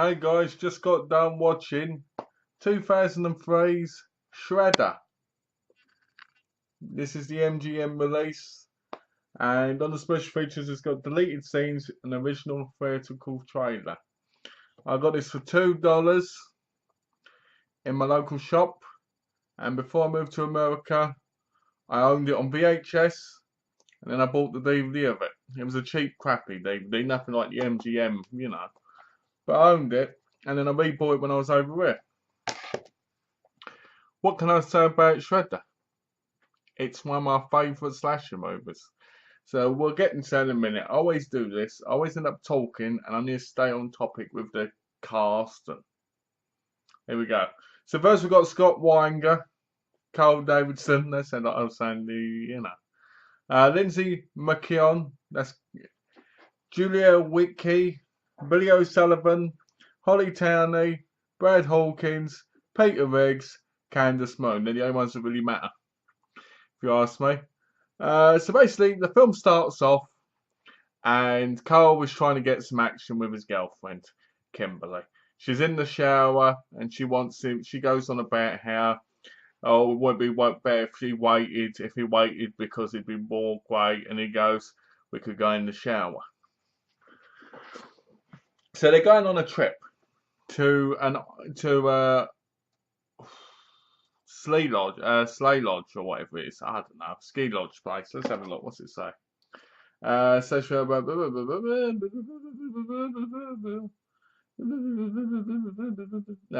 Hey guys, just got done watching 2003's Shredder. This is the MGM release, and on the special features it's got deleted scenes and original theatrical trailer. I got this for $2 in my local shop, and before I moved to America I owned it on VHS, and then I bought the DVD of it. It was a cheap crappy DVD, nothing like the MGM, but I owned it, and then I rebought it when I was over here. What can I say about Shredder? It's one of my favourite slasher movies. So we'll get into that in a minute. I always do this. I always end up talking, and I need to stay on topic with the cast. Here we go. So first we've got Scott Weinger, Carl Davidson. That's what I was saying. Lindsay McKeon. That's Julia Whitkey, Billy O'Sullivan, Holly Townley, Brad Hawkins, Peter Riggs, Candace Moon. They're the only ones that really matter, if you ask me. So basically, the film starts off, and Carl was trying to get some action with his girlfriend, Kimberly. She's in the shower, and she wants him. She goes on about how, oh, it would be better if he waited because it'd be more great. And he goes, we could go in the shower. So they're going on a trip to sleigh lodge or whatever it is. I don't know, ski lodge place. Let's have a look. What's it say? No,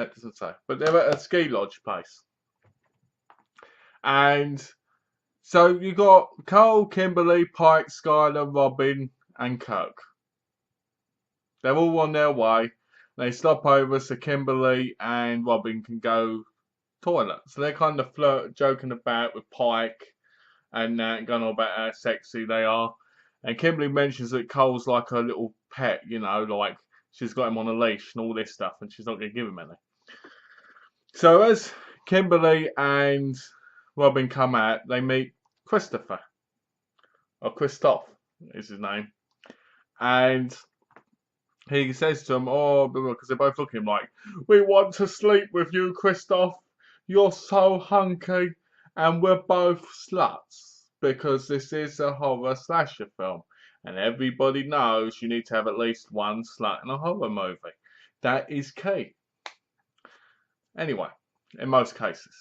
it doesn't say. But they're at a ski lodge place, and so you got Cole, Kimberly, Pike, Skylar, Robin, and Kirk. They're all on their way. They stop over so Kimberly and Robin can go toilet. So they're kind of joking about with Pike and going on about how sexy they are. And Kimberly mentions that Cole's like a little pet, like she's got him on a leash and all this stuff, and she's not going to give him any. So as Kimberly and Robin come out, they meet Christopher, or Christoph is his name, and he says to them, oh, because they're both looking like, we want to sleep with you, Christoph. You're so hunky, and we're both sluts, because this is a horror slasher film, and everybody knows you need to have at least one slut in a horror movie. That is key. Anyway, in most cases.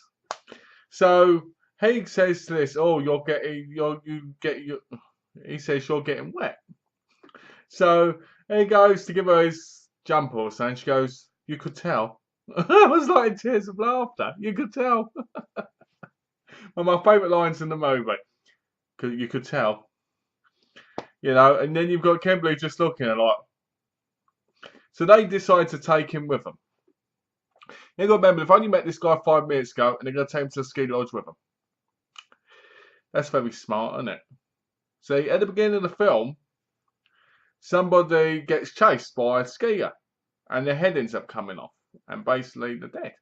So he says to this, oh, he says you're getting wet. So he goes to give her his jumper or something. She goes, you could tell. I was like in tears of laughter. You could tell. One of my favourite lines in the movie. You could tell. And then you've got Kimberly just looking at her like. So they decide to take him with them. You've got to remember, they've only met this guy 5 minutes ago, and they're going to take him to the ski lodge with them. That's very smart, isn't it? See, at the beginning of the film, somebody gets chased by a skier, and their head ends up coming off, and basically they're dead.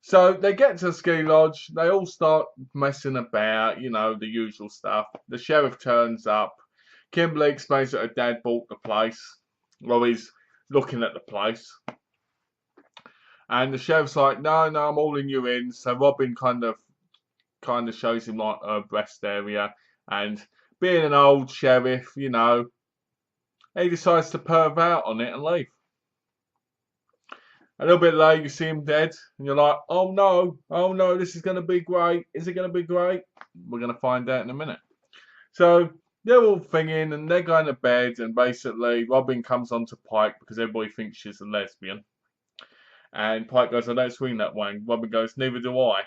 So they get to the ski lodge, they all start messing about, the usual stuff. The sheriff turns up. Kimberly explains that her dad bought the place. Well, he's looking at the place. And the sheriff's like, no, I'm all in you in. So Robin kind of shows him like her breast area, and being an old sheriff, he decides to perv out on it and leave. A little bit later, you see him dead, and you're like, oh no, this is going to be great. Is it going to be great? We're going to find out in a minute. So they're all thinking, and they're going to bed, and basically Robin comes on to Pike because everybody thinks she's a lesbian. And Pike goes, I don't swing that way. And Robin goes, neither do I,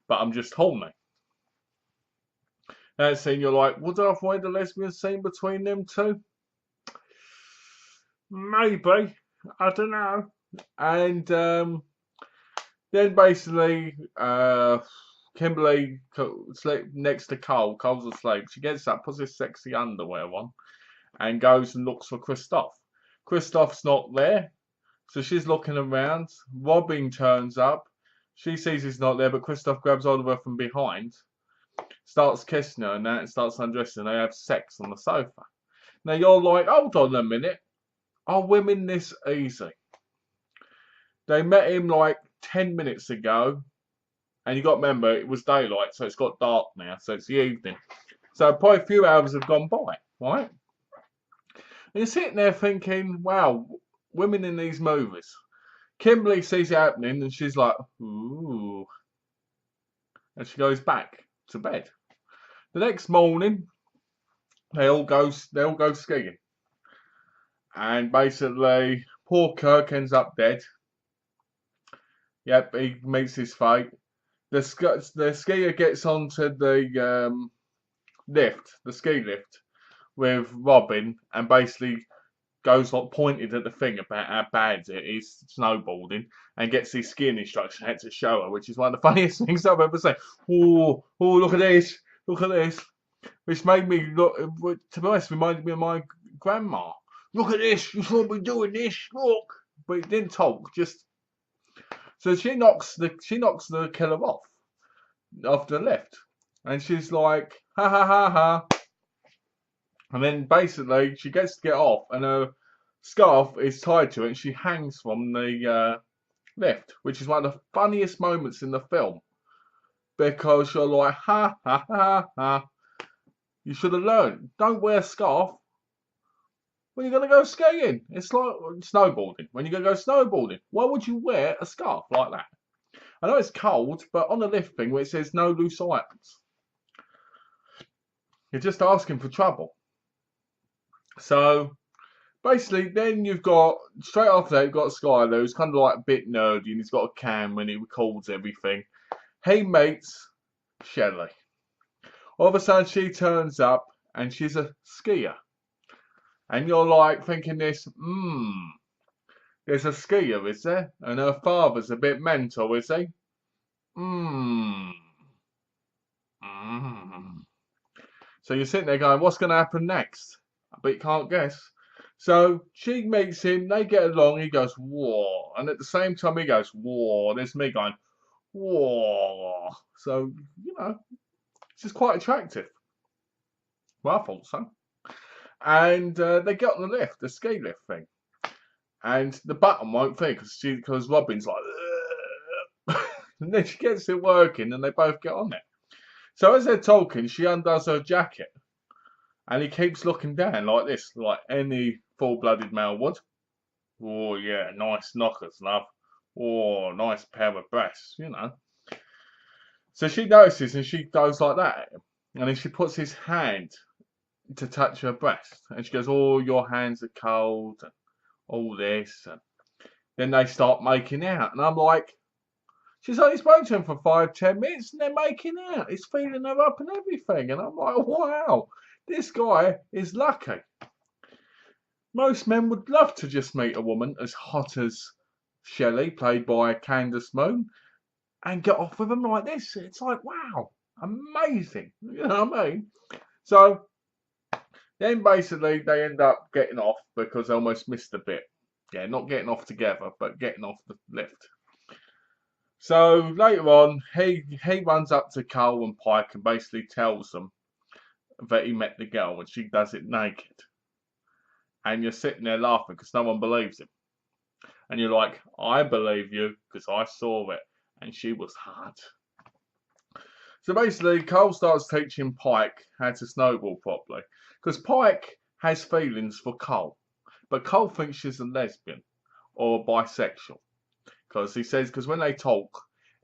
but I'm just horny. That scene, you're like, would I avoid the lesbian scene between them two? Maybe. I don't know. And then basically, Kimberly sleeps next to Cole. Cole's asleep. She gets up, puts his sexy underwear on, and goes and looks for Christoph. Christoph's not there, so she's looking around. Robin turns up. She sees he's not there, but Christoph grabs hold of her from behind, starts kissing her, and starts undressing. They have sex on the sofa. Now you're like, hold on a minute. Are women this easy? They met him like 10 minutes ago. And you got to remember, it was daylight, so it's got dark now, so it's the evening. So probably a few hours have gone by, right? And you're sitting there thinking, wow, women in these movies. Kimberly sees it happening and she's like, ooh. And she goes back to bed. The next morning, they all go skiing. And basically, poor Kirk ends up dead. Yep, he meets his fate. The skier gets onto the lift, the ski lift, with Robin, and basically goes like pointed at the thing about how bad it is snowboarding, and gets his skiing instruction had to show her, which is one of the funniest things I've ever seen. Oh, look at this, look at this, which made me look. To be honest, reminded me of my grandma. Look at this, you shouldn't be doing this. Look, but it didn't talk. Just so she knocks the killer off the lift, and she's like, ha ha ha ha. And then basically she gets to get off, and her scarf is tied to it, and she hangs from the lift, which is one of the funniest moments in the film, because you're like, ha ha ha ha. You should have learned. Don't wear a scarf when you're gonna go skiing. It's like snowboarding. When you're gonna go snowboarding, why would you wear a scarf like that? I know it's cold, but on the lift thing where it says no loose items, you're just asking for trouble. So basically, then you've got, straight after that, you've got Skyler, who's kind of like a bit nerdy, and he's got a camera and he records everything. He meets Shelley. All of a sudden, she turns up and she's a skier. And you're like thinking this, there's a skier, is there? And her father's a bit mental, is he? So you're sitting there going, what's going to happen next? But you can't guess. So she meets him, they get along, he goes, whoa. And at the same time he goes, whoa. There's me going, whoa. So, you know, it's just quite attractive. Well, I thought so. And they get on the lift, the ski lift thing. And the button won't fit because Robin's like, and then she gets it working and they both get on it. So as they're talking, she undoes her jacket. And he keeps looking down like this, like any full-blooded male would. Oh, yeah, nice knockers, love. Oh, nice pair of breasts, you know. So she notices and she goes like that at him. And then she puts his hand to touch her breast. And she goes, oh, your hands are cold, and all this. And then they start making out. And I'm like, she's only spoken to him for 5-10 minutes and they're making out. He's feeling her up and everything. And I'm like, wow. This guy is lucky. Most men would love to just meet a woman as hot as Shelley, played by Candace Moon, and get off with them like this. It's like, wow, amazing. You know what I mean? So then basically they end up getting off because they almost missed a bit. Yeah, not getting off together, but getting off the lift. So later on, he runs up to Cole and Pike and basically tells them that he met the girl and she does it naked. And you're sitting there laughing because no one believes him. And you're like, I believe you because I saw it and she was hot. So basically, Cole starts teaching Pike how to snowboard properly because Pike has feelings for Cole. But Cole thinks she's a lesbian or bisexual because he says, because when they talk,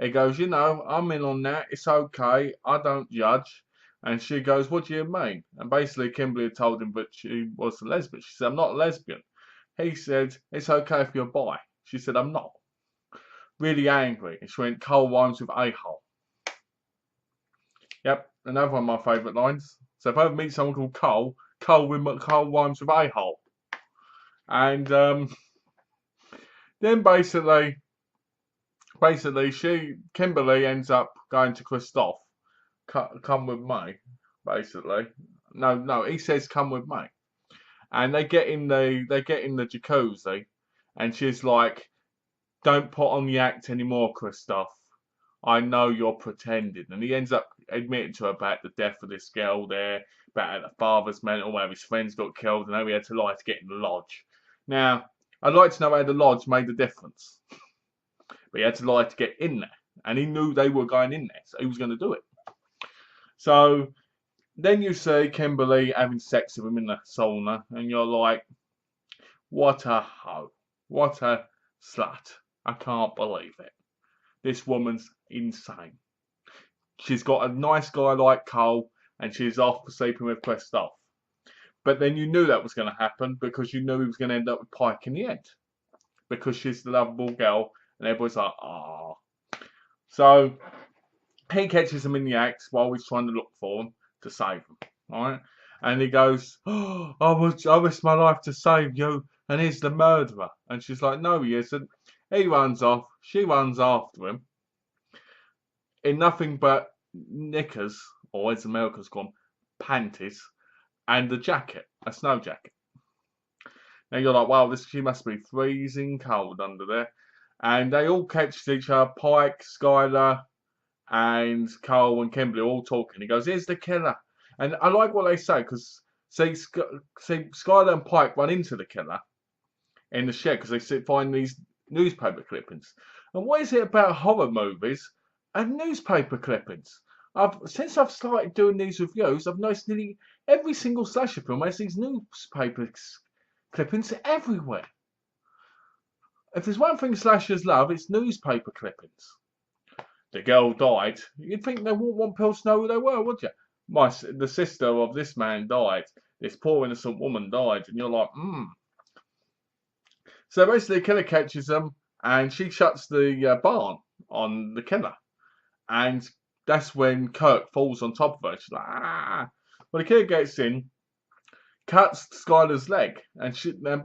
he goes, you know, I'm in on that. It's okay. I don't judge. And she goes, what do you mean? And basically Kimberly had told him that she was a lesbian. She said, I'm not a lesbian. He said, it's okay if you're bi. She said, I'm not. Really angry. And she went, Cole rhymes with a-hole. Yep, another one of my favourite lines. So if I ever meet someone called Cole rhymes with a-hole. And then basically Kimberly ends up going to Christoph. Come with me, basically. No, he says come with me, and they get in the jacuzzi, and she's like, "Don't put on the act anymore, Christoph. I know you're pretending." And he ends up admitting to her about the death of this girl there, about how the father's mental, how his friends got killed, and how he had to lie to get in the lodge. Now, I'd like to know how the lodge made a difference. but he had to lie to get in there. And he knew they were going in there, so he was going to do it. So then you see Kimberly having sex with him in the sauna, and you're like, what a hoe. What a slut. I can't believe it. This woman's insane. She's got a nice guy like Cole, and she's off for sleeping with Christoph. But then you knew that was going to happen because you knew he was going to end up with Pike in the end. Because she's the lovable girl, and everybody's like, ah. So he catches him in the act while he's trying to look for him to save him. Alright? And he goes, oh, I risked my life to save you, and he's the murderer. And she's like, no, he isn't. He runs off. She runs after him. In nothing but knickers, or as Americans call them, panties, and a jacket, a snow jacket. Now you're like, wow, she must be freezing cold under there. And they all catch each other, Pike, Skylar, and Cole and Kimberly all talking. He goes, here's the killer. And I like what they say, because see, Skylar and Pike run into the killer in the shed, because they find these newspaper clippings. And what is it about horror movies and newspaper clippings? Since I've started doing these reviews, I've noticed nearly every single slasher film has these newspaper clippings everywhere. If there's one thing slashers love, it's newspaper clippings. The girl died. You'd think they wouldn't want people to know who they were, would you? The sister of this man died. This poor innocent woman died. And you're like, So basically, the killer catches them, and she shuts the barn on the killer. And that's when Kirk falls on top of her. She's like, ah. Well, the killer gets in, cuts Skylar's leg, and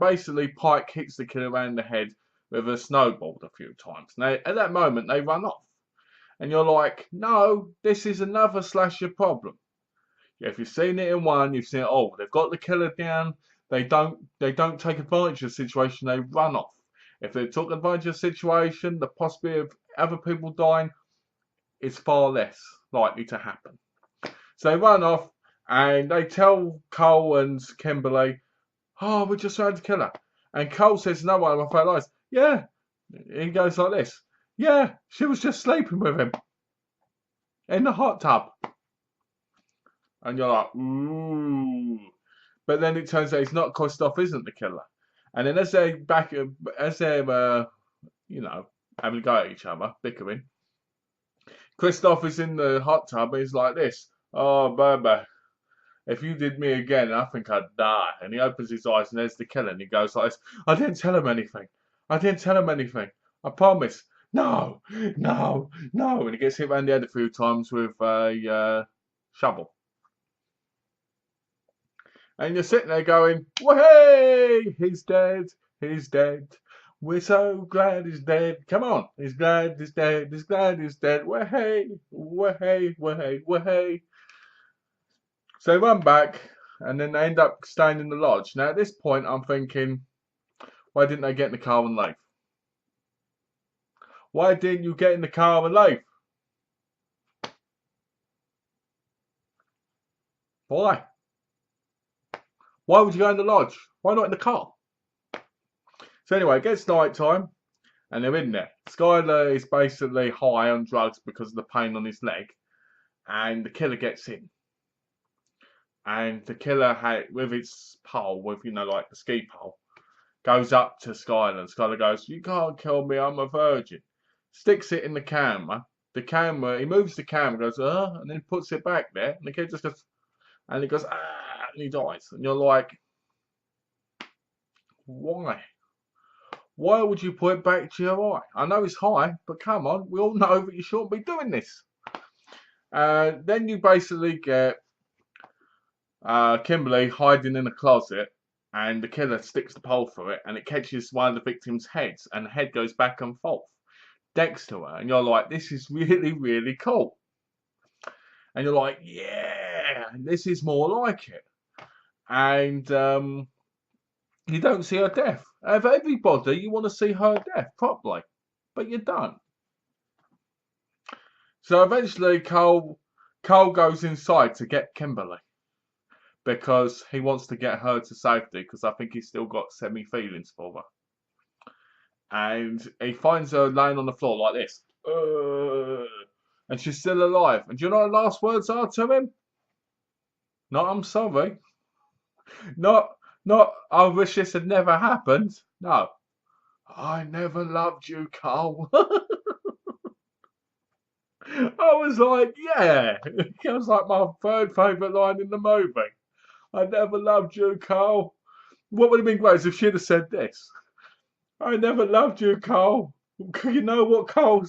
basically Pike hits the killer around the head with a snowball a few times. Now, at that moment, they run off. And you're like, no, this is another slasher problem. If you've seen it in one, you've seen it, oh, they've got the killer down. They don't take advantage of the situation, they run off. If they took advantage of the situation, the possibility of other people dying is far less likely to happen. So they run off, and they tell Cole and Kimberly, oh, we just found the killer. And Cole says, no one of my fellow lies. Yeah. He goes like this. Yeah, she was just sleeping with him. In the hot tub. And you're like, ooh. But then it turns out it's not, Christoph isn't the killer. And then as they're having a go at each other, bickering, Christoph is in the hot tub and he's like this. Oh, baby, if you did me again, I think I'd die. And he opens his eyes and there's the killer. And he goes like this. I didn't tell him anything. I promise. No. And he gets hit around the head a few times with a shovel. And you're sitting there going, hey, he's dead. We're so glad he's dead. Come on, he's glad he's dead. He's glad he's dead. Hey. So they run back, and then they end up staying in the lodge. Now at this point, I'm thinking, why didn't they get in the car and leave? Why didn't you get in the car and leave? Why? Why would you go in the lodge? Why not in the car? So anyway, it gets night time, and they're in there. Skylar is basically high on drugs because of the pain on his leg, and the killer gets in. And the killer, with its pole, with like the ski pole, goes up to Skylar, and Skylar goes, you can't kill me, I'm a virgin. Sticks it in the camera. He moves the camera, goes, and then puts it back there, and the kid just goes, and he goes, and he dies. And you're like, why? Why would you put it back to your eye? I know it's high, but come on, we all know that you shouldn't be doing this. Then you basically get Kimberly hiding in a closet, and the killer sticks the pole through it, and it catches one of the victim's heads, and the head goes back and forth next to her, and you're like, this is really, really cool. And you're like, yeah, this is more like it. And you don't see her death. Of everybody, you want to see her death properly, but you don't. So eventually, Cole goes inside to get Kimberly because he wants to get her to safety, because I think he's still got semi-feelings for her. and he finds her laying on the floor like this. And she's still alive. And do you know what the last words are to him? Not, I'm sorry. Not, I wish this had never happened. No. I never loved you, Carl. I was like, yeah. It was like my third favourite line in the movie. I never loved you, Carl. What would have been great if she'd have said this? I never loved you, Carl. You know what Carl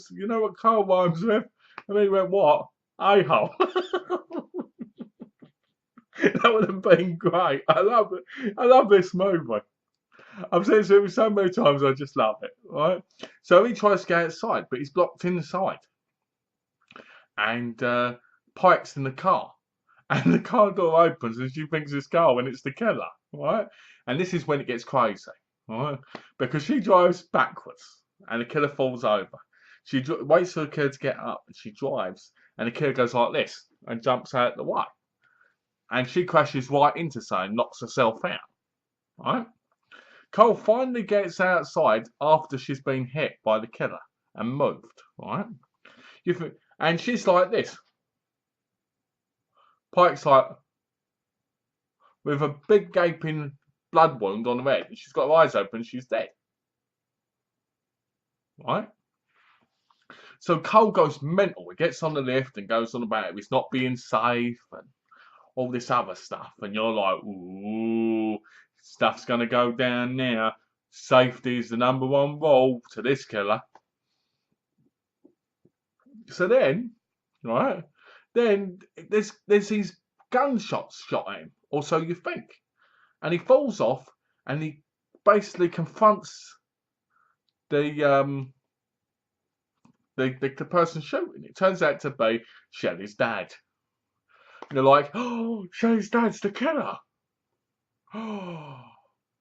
rhymes with? And then he went, what? A-hole. That would have been great. I love it. I love this movie. I've seen this movie so many times, I just love it, right? So he tries to get outside, but he's blocked inside. And Pike's in the car. And the car door opens and she thinks it's Carl and it's the killer, right? And this is when it gets crazy, right? Because she drives backwards and the killer falls over. She waits for the killer to get up and she drives and the killer goes like this and jumps out the way. And she crashes right into something, knocks herself out, right? Cole finally gets outside after she's been hit by the killer and moved, right? And she's like this. Pike's like, with a big gaping blood wound on her head. She's got her eyes open, she's dead. Right? So Cole goes mental. He gets on the lift and goes on about he's not being safe and all this other stuff. And you're like, ooh, stuff's going to go down now. Safety is the #1 rule to this killer. So then, right, then there's these gunshots shot at him, or so you think. And he falls off and he basically confronts the person shooting. It turns out to be Shelley's dad. And you're like, oh, Shelley's dad's the killer. Oh,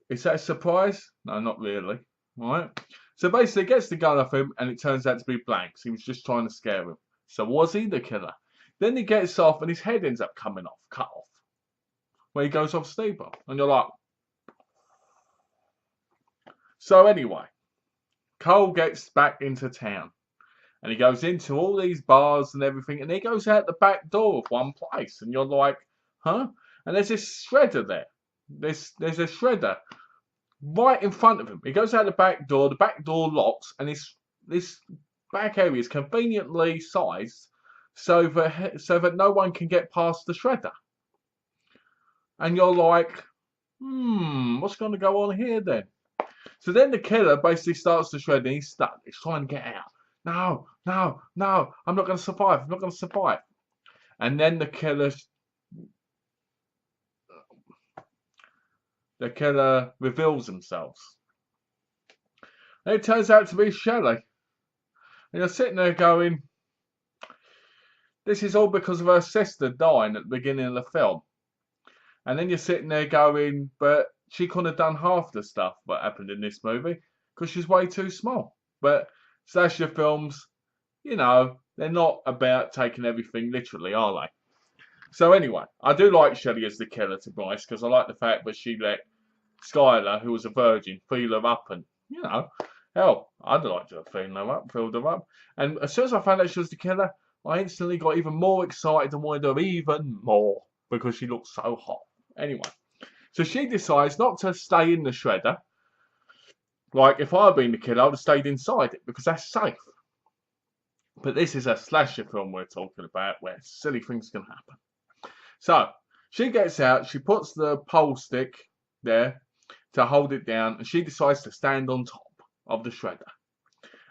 is that a surprise? No, not really. Right? So basically, he gets the gun off him, and it turns out to be blanks. He was just trying to scare him. So was he the killer? Then he gets off, and his head ends up coming off, cut off, when he goes off steeper. And you're like, so anyway, Cole gets back into town. And he goes into all these bars and everything, and he goes out the back door of one place, and you're like, huh? And there's this shredder there. There's a shredder right in front of him. He goes out the back door locks, and this back area is conveniently sized so that no one can get past the shredder. And you're like, what's going to go on here then? So then the killer basically starts to shred, and he's stuck. He's trying to get out. No, I'm not going to survive. I'm not going to survive. And then the killer reveals themselves. And it turns out to be Shelley. And you're sitting there going, this is all because of her sister dying at the beginning of the film. And then you're sitting there going, but she couldn't have done half the stuff that happened in this movie because she's way too small. But slasher films, you know, they're not about taking everything literally, are they? So anyway, I do like Shelley as the killer, to be honest, because I like the fact that she let Skylar, who was a virgin, feel her up, and, you know, hell, I'd like to have filled her up. And as soon as I found out she was the killer, I instantly got even more excited and wanted her even more, because she looked so hot. Anyway, so she decides not to stay in the shredder. Like, if I had been the killer, I would have stayed inside it, because that's safe. But this is a slasher film we're talking about, where silly things can happen. So, she gets out, she puts the pole stick there to hold it down, and she decides to stand on top of the shredder.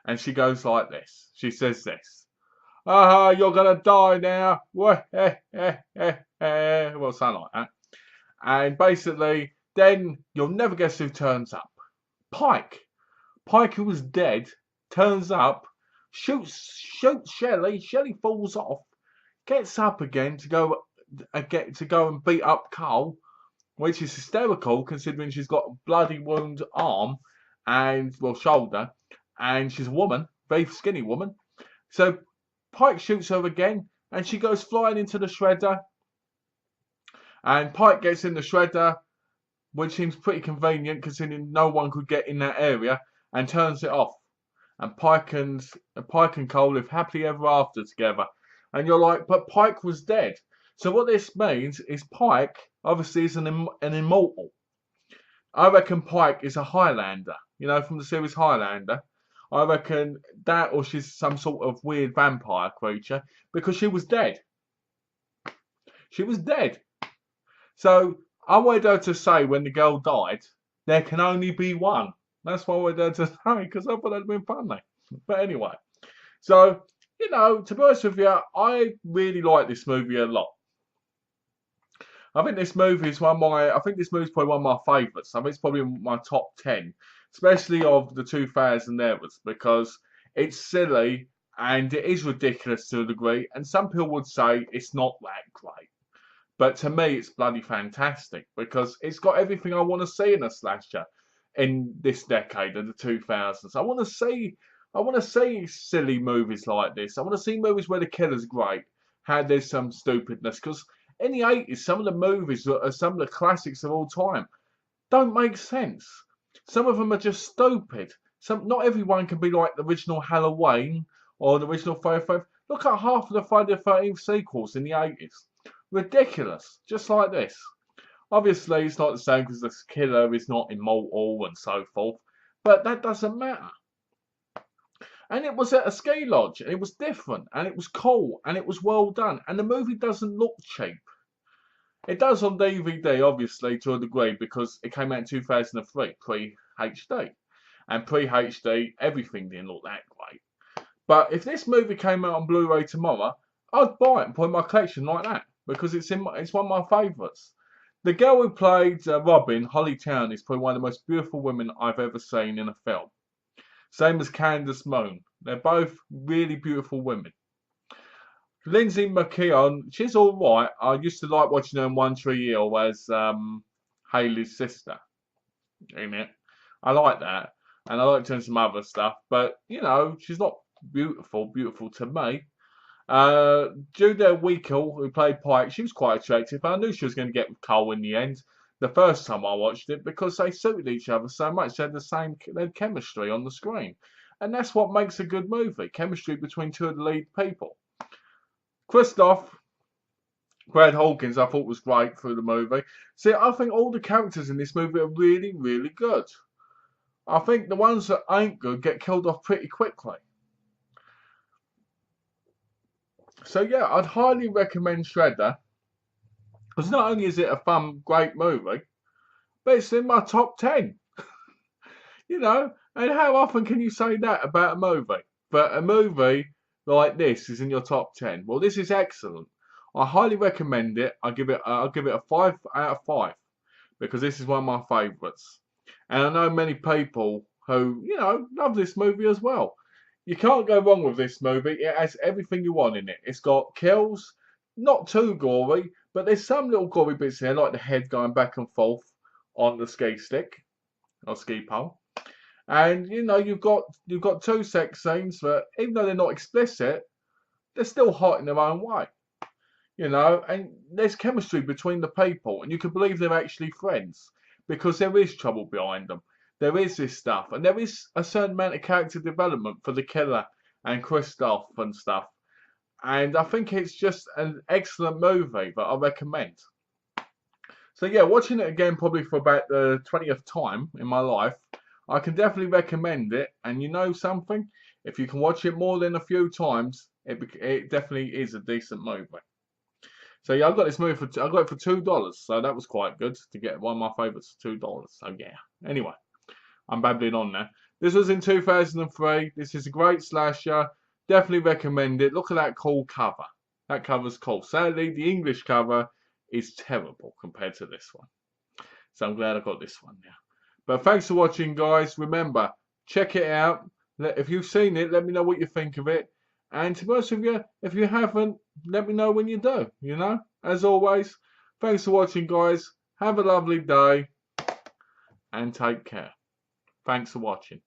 And she goes like this. She says this. You're going to die now. Well, something like that. And basically, then you'll never guess who turns up. Pike, who was dead, turns up, shoots Shelley. Shelley falls off, gets up again to go and beat up Carl, which is hysterical considering she's got a bloody wound arm and shoulder, and she's a woman, very skinny woman. So Pike shoots her again, and she goes flying into the shredder. And Pike gets in the shredder, which seems pretty convenient considering no one could get in that area. and turns it off. And Pike and Cole live happily ever after together. And you're like, but Pike was dead. So what this means is Pike obviously is an immortal. I reckon Pike is a Highlander, you know, from the series Highlander. I reckon that, or she's some sort of weird vampire creature, because she was dead. She was dead. So I wanted her to say when the girl died, there can only be one. That's what I wanted her to say, because I thought that'd been funny. But anyway, so, you know, to be honest with you, I really like this movie a lot. I think this movie is probably one of my favourites. I think it's probably my top 10, especially of the 2000 eras, because it's silly and it is ridiculous to a degree. And some people would say it's not that great. But to me, it's bloody fantastic because it's got everything I want to see in a slasher in this decade of the 2000s. I want to see silly movies like this. I want to see movies where the killer's great, how there's some stupidness. Because in the 80s, some of the movies that are some of the classics of all time don't make sense. Some of them are just stupid. Not everyone can be like the original Halloween or the original Friday the 13th. Look at half of the Friday the 13th sequels in the 80s. Ridiculous, just like this. Obviously, it's not the same because the killer is not immortal and so forth, but that doesn't matter. And it was at a ski lodge, and it was different, and it was cool, and it was well done, and the movie doesn't look cheap. It does on DVD, obviously, to a degree, because it came out in 2003, pre-HD. And pre-HD, everything didn't look that great. But if this movie came out on Blu-ray tomorrow, I'd buy it and put it in my collection like that, because it's one of my favourites. The girl who played Robin, Holly Town, is probably one of the most beautiful women I've ever seen in a film. Same as Candace Moon. They're both really beautiful women. Lindsay McKeon, she's alright. I used to like watching her in One Tree Hill as Hayley's sister in it. I like that. And I like doing some other stuff. But, you know, she's not beautiful to me. Judah Weekle, who played Pike, she was quite attractive. I knew she was going to get Cole in the end the first time I watched it because they suited each other so much. They had chemistry on the screen. And that's what makes a good movie. Chemistry between two of the lead people. Christoph, Brad Hawkins, I thought was great through the movie. See, I think all the characters in this movie are really, really good. I think the ones that ain't good get killed off pretty quickly. So yeah, I'd highly recommend Shredder. Because not only is it a fun, great movie, but it's in my top 10. You know, and how often can you say that about a movie? But a movie like this is in your top 10. Well, this is excellent. I highly recommend it. I'll give it a 5 out of 5 because this is one of my favourites. And I know many people who, you know, love this movie as well. You can't go wrong with this movie. It has everything you want in it. It's got kills, not too gory, but there's some little gory bits in there, like the head going back and forth on the ski stick or ski pole. And you know, you've got 2 sex scenes that, even though they're not explicit, they're still hot in their own way. You know, and there's chemistry between the people, and you can believe they're actually friends because there is trouble behind them. There is this stuff, and there is a certain amount of character development for the killer and Christoph and stuff. And I think it's just an excellent movie that I recommend. So yeah, watching it again probably for about the 20th time in my life, I can definitely recommend it. And you know something? If you can watch it more than a few times, it definitely is a decent movie. So yeah, I got this movie I got it for $2, so that was quite good to get one of my favourites for $2. So yeah. Anyway, I'm babbling on now. This was in 2003. This is a great slasher. Definitely recommend it. Look at that cool cover. That cover's cool. Sadly, the English cover is terrible compared to this one. So I'm glad I got this one now. But thanks for watching, guys. Remember, check it out. If you've seen it, let me know what you think of it. And to be honest with you, if you haven't, let me know when you do. You know, as always, thanks for watching, guys. Have a lovely day and take care. Thanks for watching.